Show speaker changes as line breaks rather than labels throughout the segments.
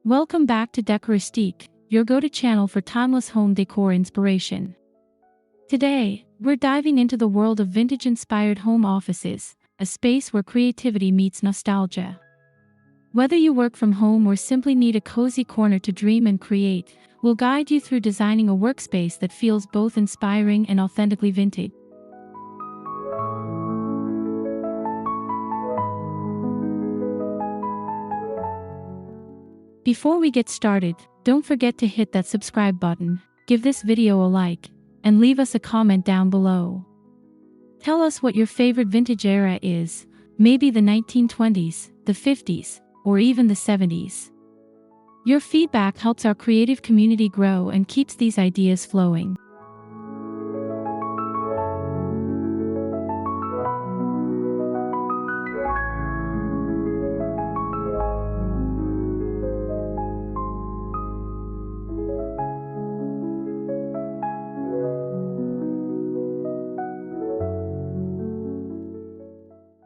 Welcome back to Decoristique, your go-to channel for timeless home decor inspiration. Today, we're diving into the world of vintage-inspired home offices, a space where creativity meets nostalgia. Whether you work from home or simply need a cozy corner to dream and create, we'll guide you through designing a workspace that feels both inspiring and authentically vintage. Before we get started, don't forget to hit that subscribe button, give this video a like, and leave us a comment down below. Tell us what your favorite vintage era is, maybe the 1920s, the 50s, or even the 70s. Your feedback helps our creative community grow and keeps these ideas flowing.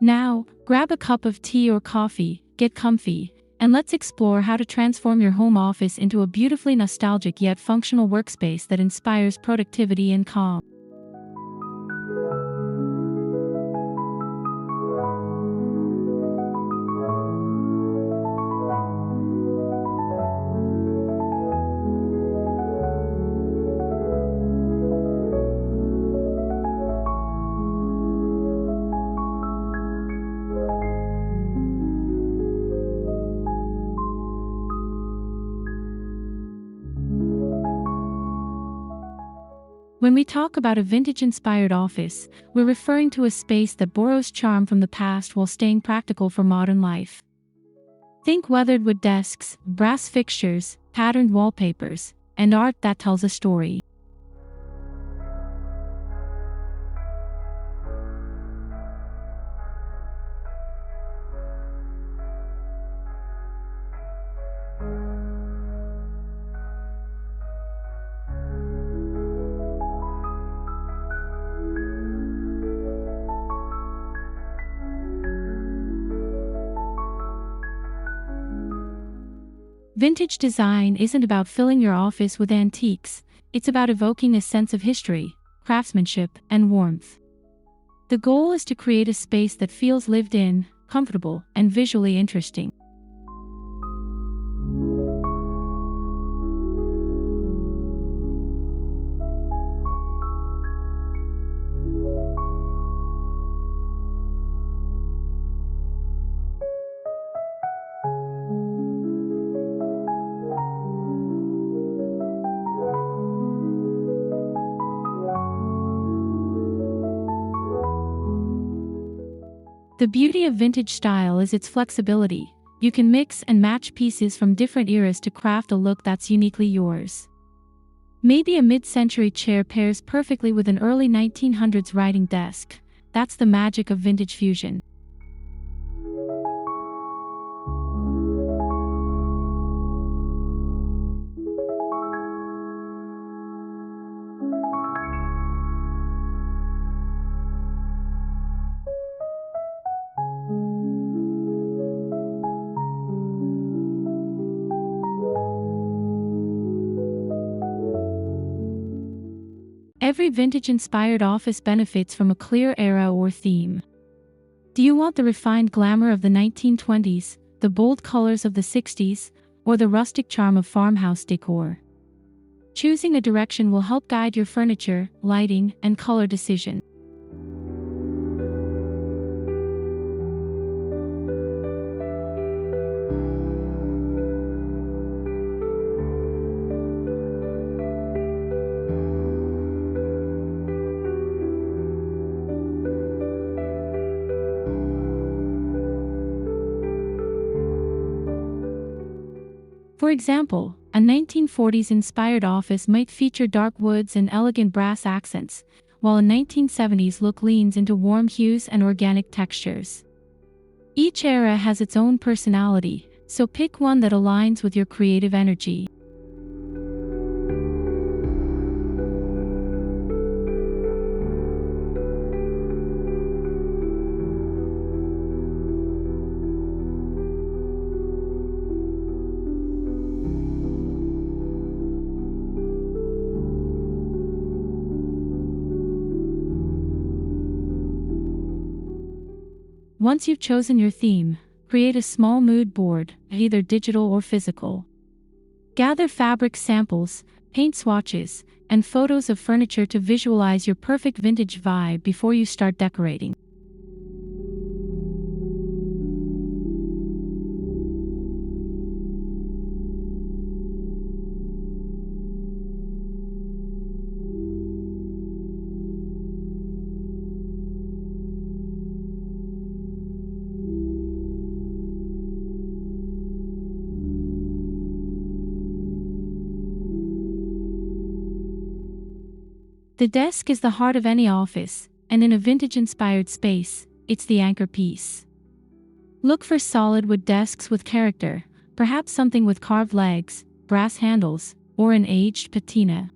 Now, grab a cup of tea or coffee, get comfy, and let's explore how to transform your home office into a beautifully nostalgic yet functional workspace that inspires productivity and calm. When we talk about a vintage-inspired office, we're referring to a space that borrows charm from the past while staying practical for modern life. Think weathered wood desks, brass fixtures, patterned wallpapers, and art that tells a story. Vintage design isn't about filling your office with antiques, it's about evoking a sense of history, craftsmanship, and warmth. The goal is to create a space that feels lived in, comfortable, and visually interesting. The beauty of vintage style is its flexibility. You can mix and match pieces from different eras to craft a look that's uniquely yours. Maybe a mid-century chair pairs perfectly with an early 1900s writing desk. That's the magic of vintage fusion. Every vintage-inspired office benefits from a clear era or theme. Do you want the refined glamour of the 1920s, the bold colors of the 60s, or the rustic charm of farmhouse decor? Choosing a direction will help guide your furniture, lighting, and color decision. For example, a 1940s-inspired office might feature dark woods and elegant brass accents, while a 1970s look leans into warm hues and organic textures. Each era has its own personality, so pick one that aligns with your creative energy. Once you've chosen your theme, create a small mood board, either digital or physical. Gather fabric samples, paint swatches, and photos of furniture to visualize your perfect vintage vibe before you start decorating. The desk is the heart of any office, and in a vintage-inspired space, it's the anchor piece. Look for solid wood desks with character, perhaps something with carved legs, brass handles, or an aged patina.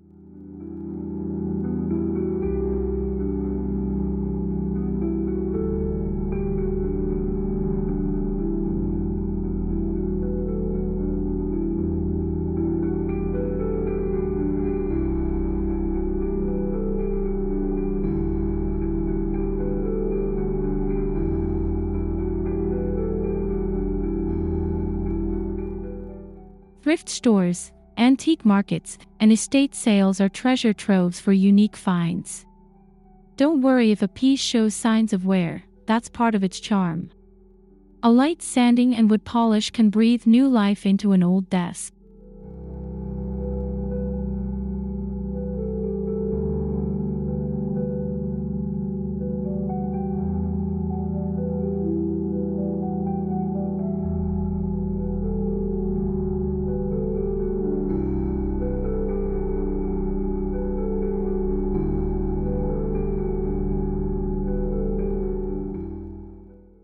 Thrift stores, antique markets, and estate sales are treasure troves for unique finds. Don't worry if a piece shows signs of wear, that's part of its charm. A light sanding and wood polish can breathe new life into an old desk.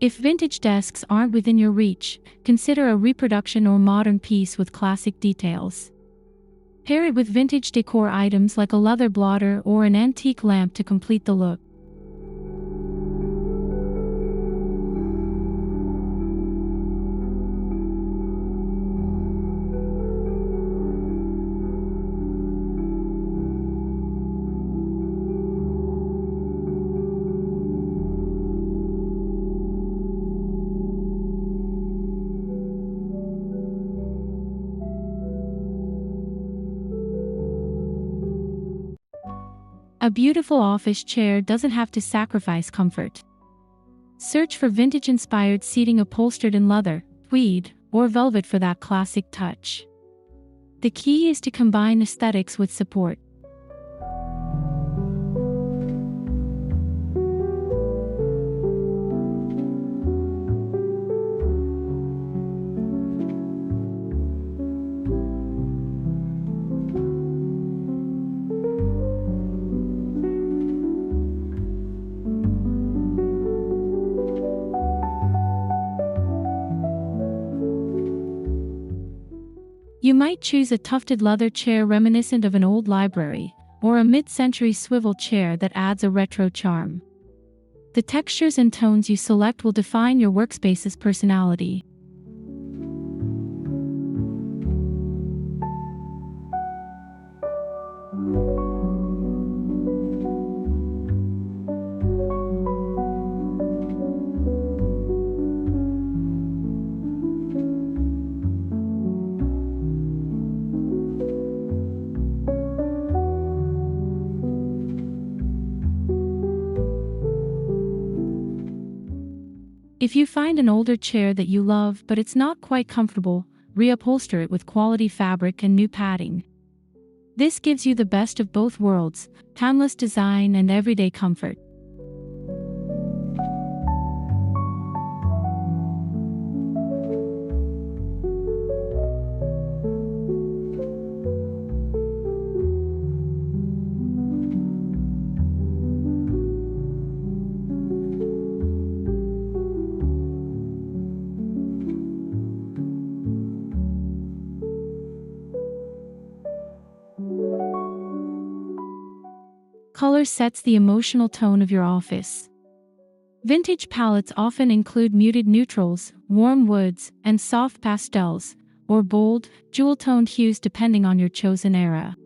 If vintage desks aren't within your reach, consider a reproduction or modern piece with classic details. Pair it with vintage decor items like a leather blotter or an antique lamp to complete the look. A beautiful office chair doesn't have to sacrifice comfort. Search for vintage-inspired seating upholstered in leather, tweed, or velvet for that classic touch. The key is to combine aesthetics with support. You might choose a tufted leather chair reminiscent of an old library, or a mid-century swivel chair that adds a retro charm. The textures and tones you select will define your workspace's personality. If you find an older chair that you love but it's not quite comfortable, reupholster it with quality fabric and new padding. This gives you the best of both worlds, timeless design and everyday comfort. Color sets the emotional tone of your office. Vintage palettes often include muted neutrals, warm woods, and soft pastels, or bold, jewel-toned hues depending on your chosen era.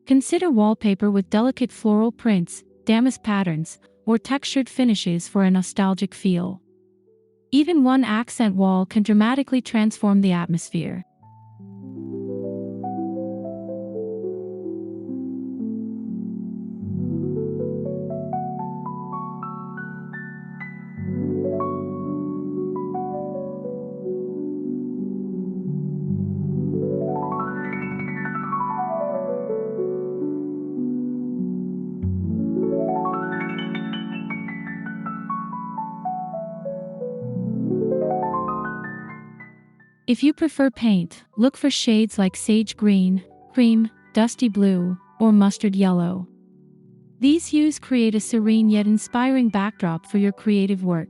Consider wallpaper with delicate floral prints, damask patterns, or textured finishes for a nostalgic feel. Even one accent wall can dramatically transform the atmosphere. If you prefer paint, look for shades like sage green, cream, dusty blue, or mustard yellow. These hues create a serene yet inspiring backdrop for your creative work.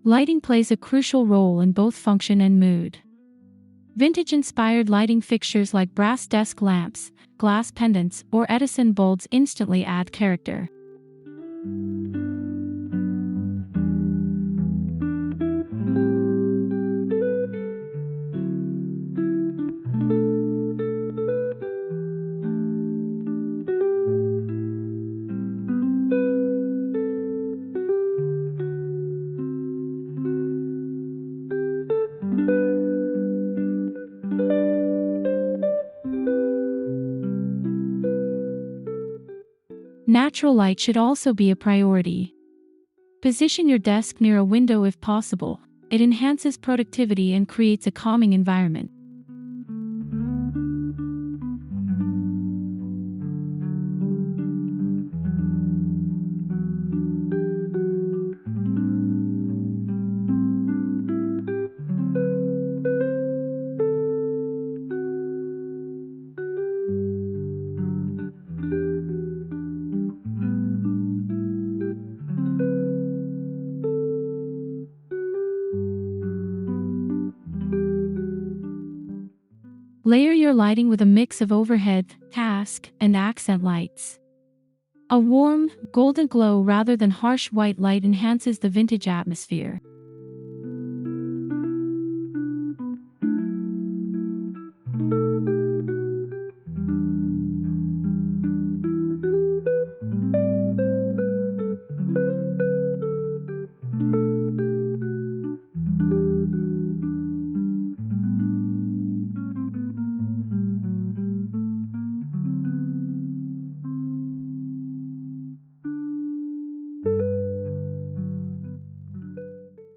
Lighting plays a crucial role in both function and mood. Vintage-inspired lighting fixtures like brass desk lamps, glass pendants, or Edison bulbs instantly add character. Natural light should also be a priority. Position your desk near a window if possible. It enhances productivity and creates a calming environment. Layer your lighting with a mix of overhead, task, and accent lights. A warm, golden glow rather than harsh white light enhances the vintage atmosphere.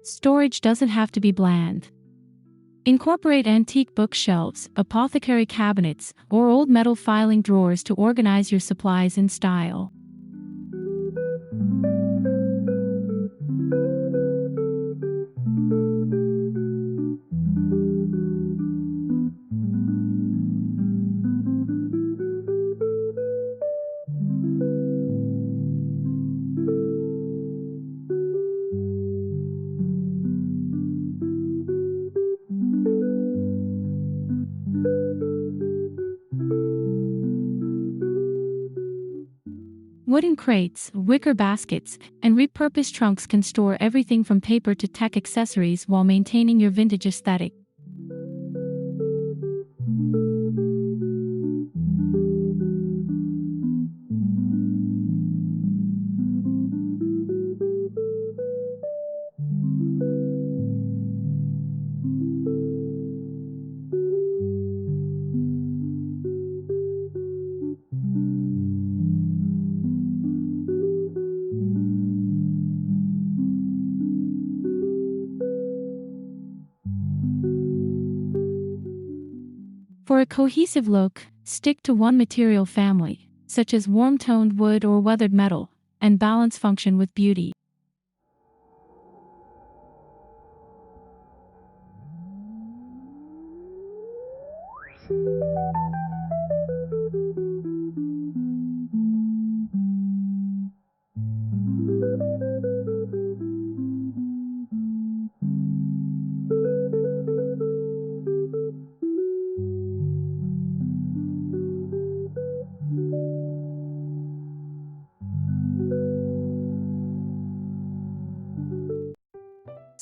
Storage doesn't have to be bland. Incorporate antique bookshelves, apothecary cabinets, or old metal filing drawers to organize your supplies in style. Wooden crates, wicker baskets, and repurposed trunks can store everything from paper to tech accessories while maintaining your vintage aesthetic. For a cohesive look, stick to one material family, such as warm-toned wood or weathered metal, and balance function with beauty.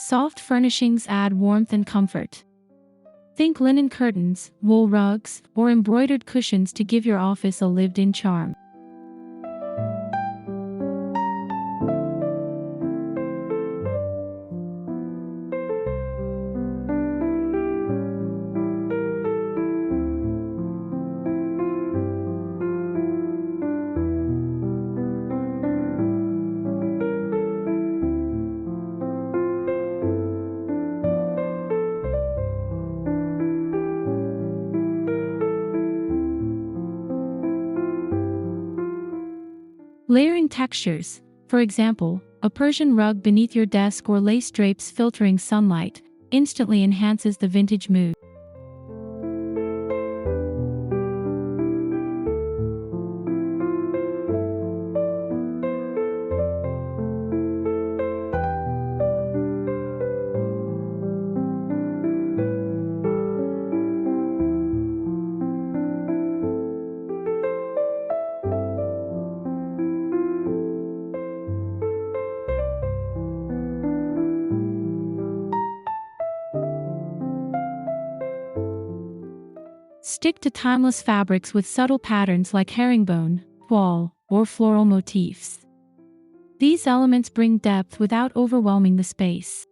Soft furnishings add warmth and comfort. Think linen curtains, wool rugs, or embroidered cushions to give your office a lived-in charm. Layering textures, for example, a Persian rug beneath your desk or lace drapes filtering sunlight, instantly enhances the vintage mood. Stick to timeless fabrics with subtle patterns like herringbone, voile, or floral motifs. These elements bring depth without overwhelming the space.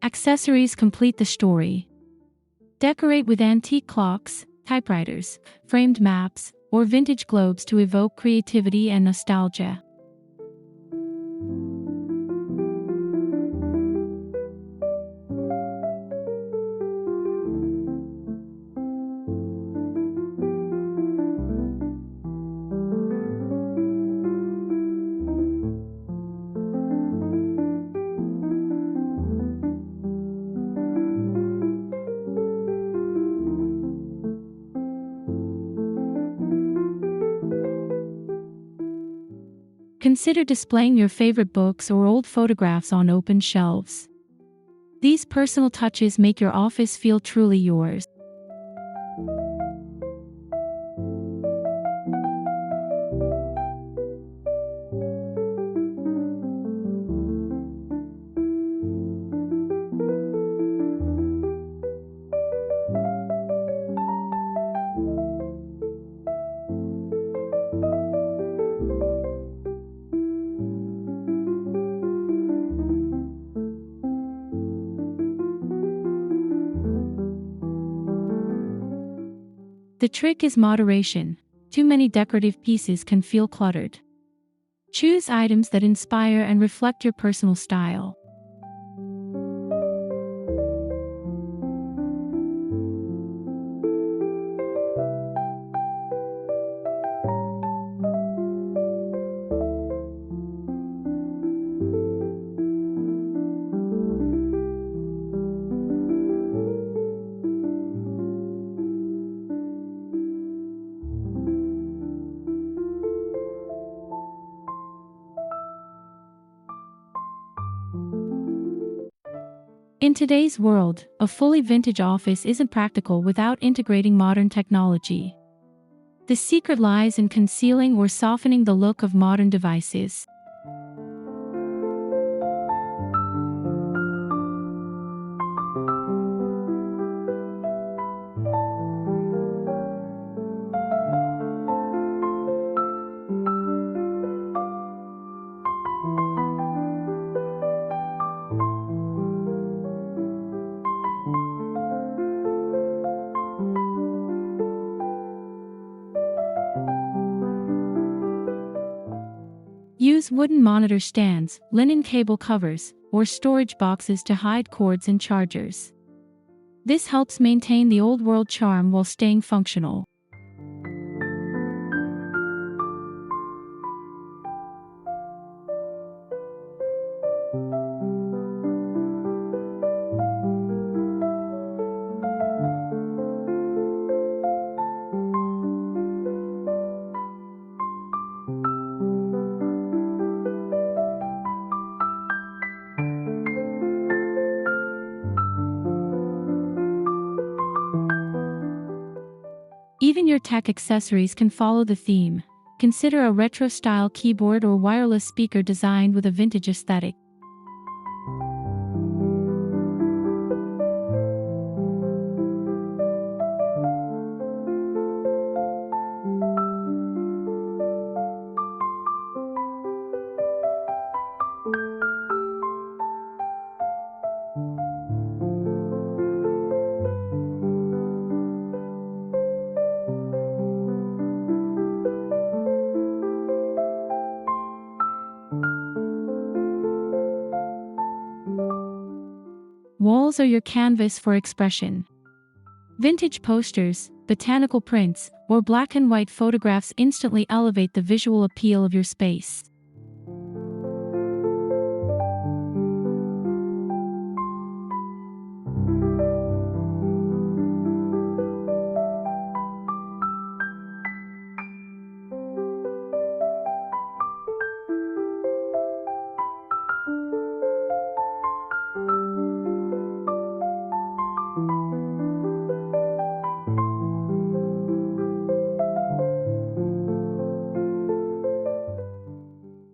Accessories complete the story. Decorate with antique clocks, typewriters, framed maps, or vintage globes to evoke creativity and nostalgia. Consider displaying your favorite books or old photographs on open shelves. These personal touches make your office feel truly yours. The trick is moderation. Too many decorative pieces can feel cluttered. Choose items that inspire and reflect your personal style. In today's world, a fully vintage office isn't practical without integrating modern technology. The secret lies in concealing or softening the look of modern devices. Use wooden monitor stands, linen cable covers, or storage boxes to hide cords and chargers. This helps maintain the old-world charm while staying functional. Even your tech accessories can follow the theme. Consider a retro-style keyboard or wireless speaker designed with a vintage aesthetic. Walls are your canvas for expression. Vintage posters, botanical prints, or black and white photographs instantly elevate the visual appeal of your space.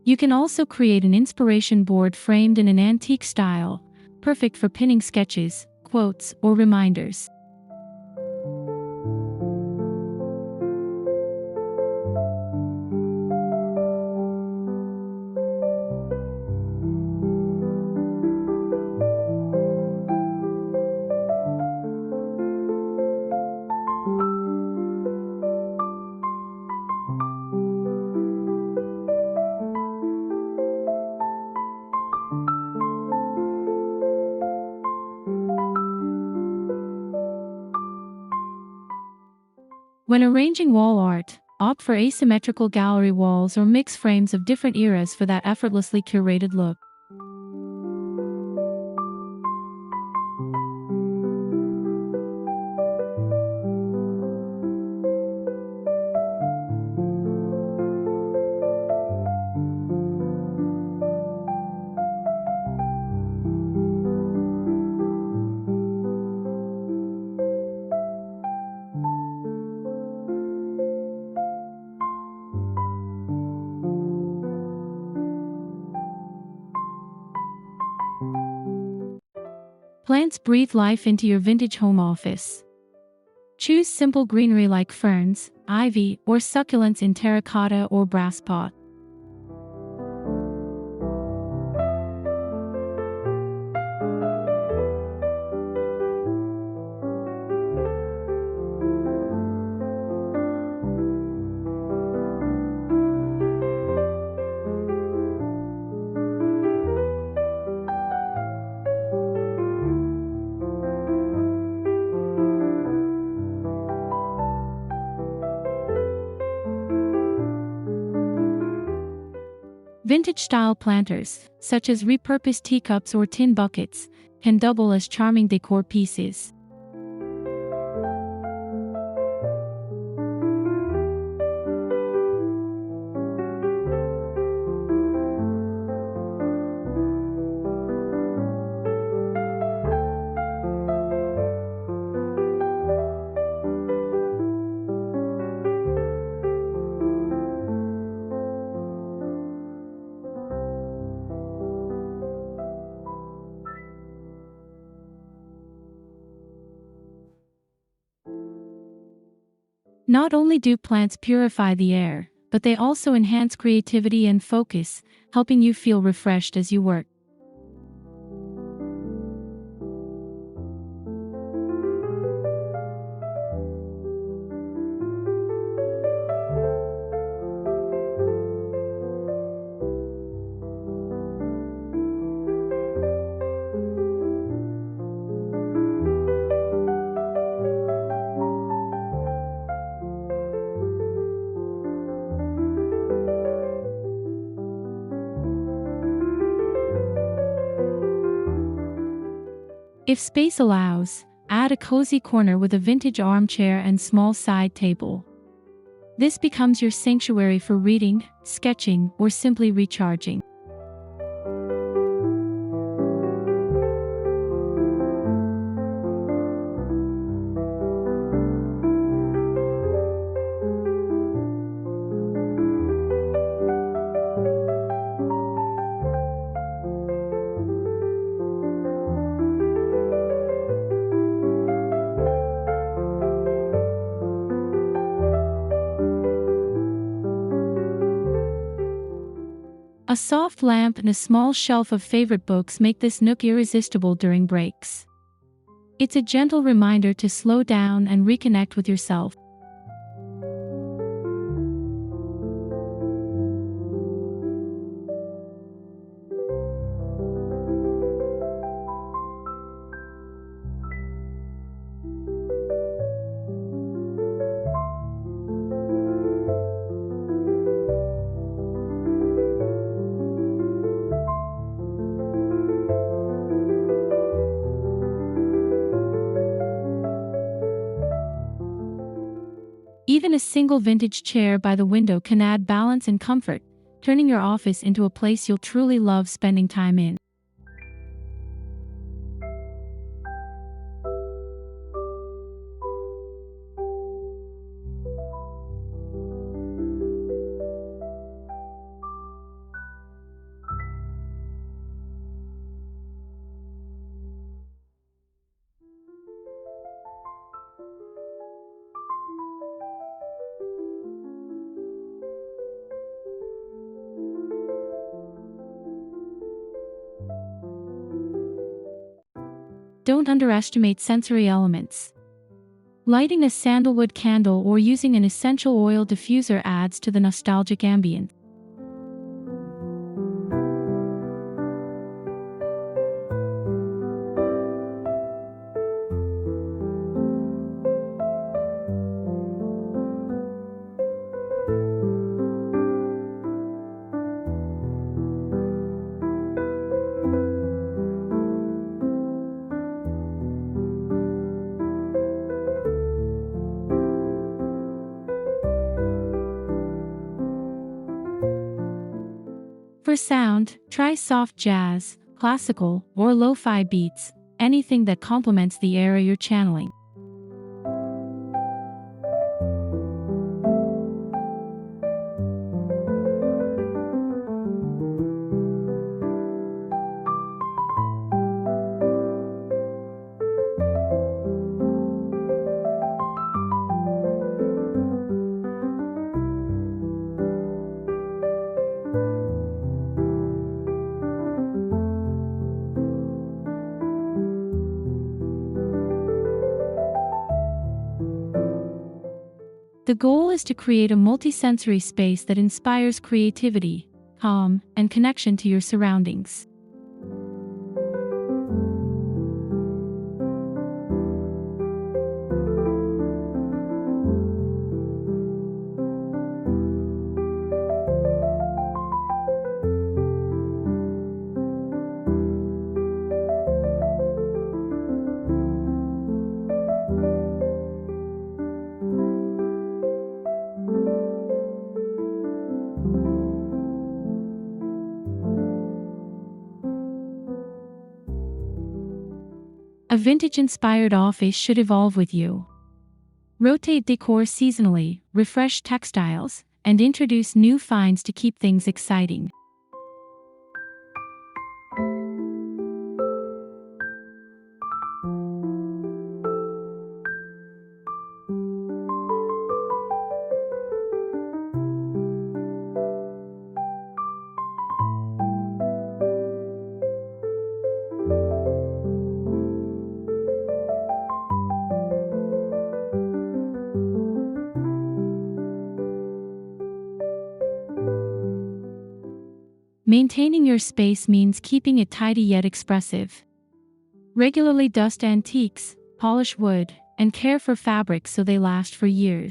You can also create an inspiration board framed in an antique style, perfect for pinning sketches, quotes, or reminders. When arranging wall art, opt for asymmetrical gallery walls or mix frames of different eras for that effortlessly curated look. Plants breathe life into your vintage home office. Choose simple greenery like ferns, ivy, or succulents in terracotta or brass pot. Vintage-style planters, such as repurposed teacups or tin buckets, can double as charming decor pieces. Not only do plants purify the air, but they also enhance creativity and focus, helping you feel refreshed as you work. If space allows, add a cozy corner with a vintage armchair and small side table. This becomes your sanctuary for reading, sketching, or simply recharging. A soft lamp and a small shelf of favorite books make this nook irresistible during breaks. It's a gentle reminder to slow down and reconnect with yourself. Even a single vintage chair by the window can add balance and comfort, turning your office into a place you'll truly love spending time in. Don't underestimate sensory elements. Lighting a sandalwood candle or using an essential oil diffuser adds to the nostalgic ambience. For sound, try soft jazz, classical, or lo-fi beats, anything that complements the era you're channeling. The goal is to create a multisensory space that inspires creativity, calm, and connection to your surroundings. A vintage-inspired office should evolve with you. Rotate decor seasonally, refresh textiles, and introduce new finds to keep things exciting. Maintaining your space means keeping it tidy yet expressive. Regularly dust antiques, polish wood, and care for fabrics so they last for years.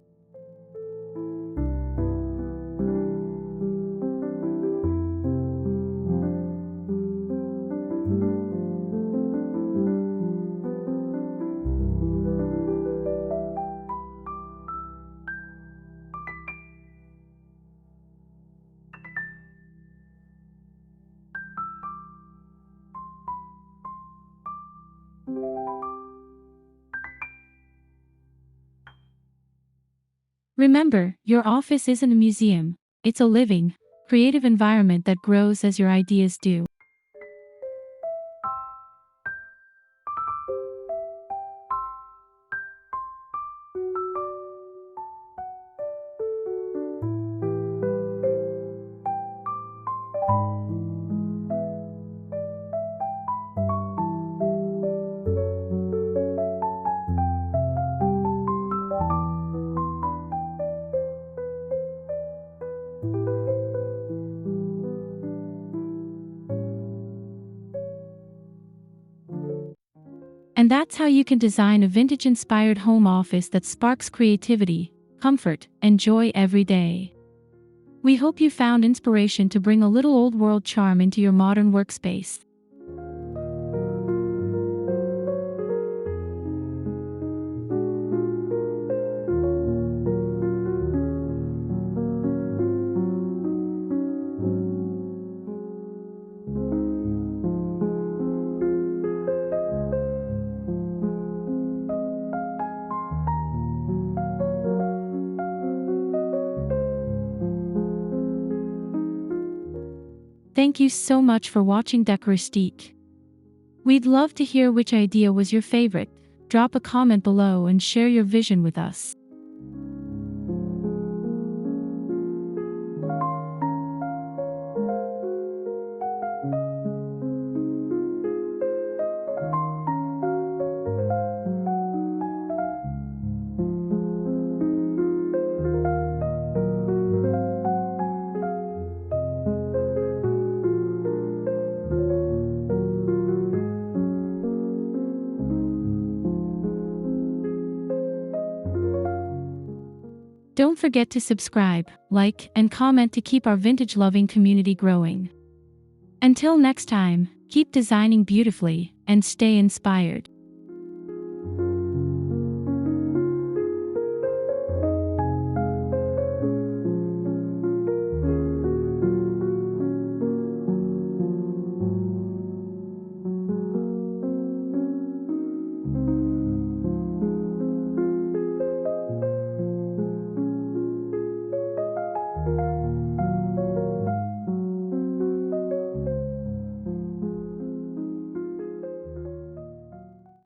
Remember, your office isn't a museum, it's a living, creative environment that grows as your ideas do. And that's how you can design a vintage-inspired home office that sparks creativity, comfort, and joy every day. We hope you found inspiration to bring a little old-world charm into your modern workspace. Thank you so much for watching Decoristique. We'd love to hear which idea was your favorite. Drop a comment below and share your vision with us. Don't forget to subscribe, like, and comment to keep our vintage-loving community growing. Until next time, keep designing beautifully and stay inspired.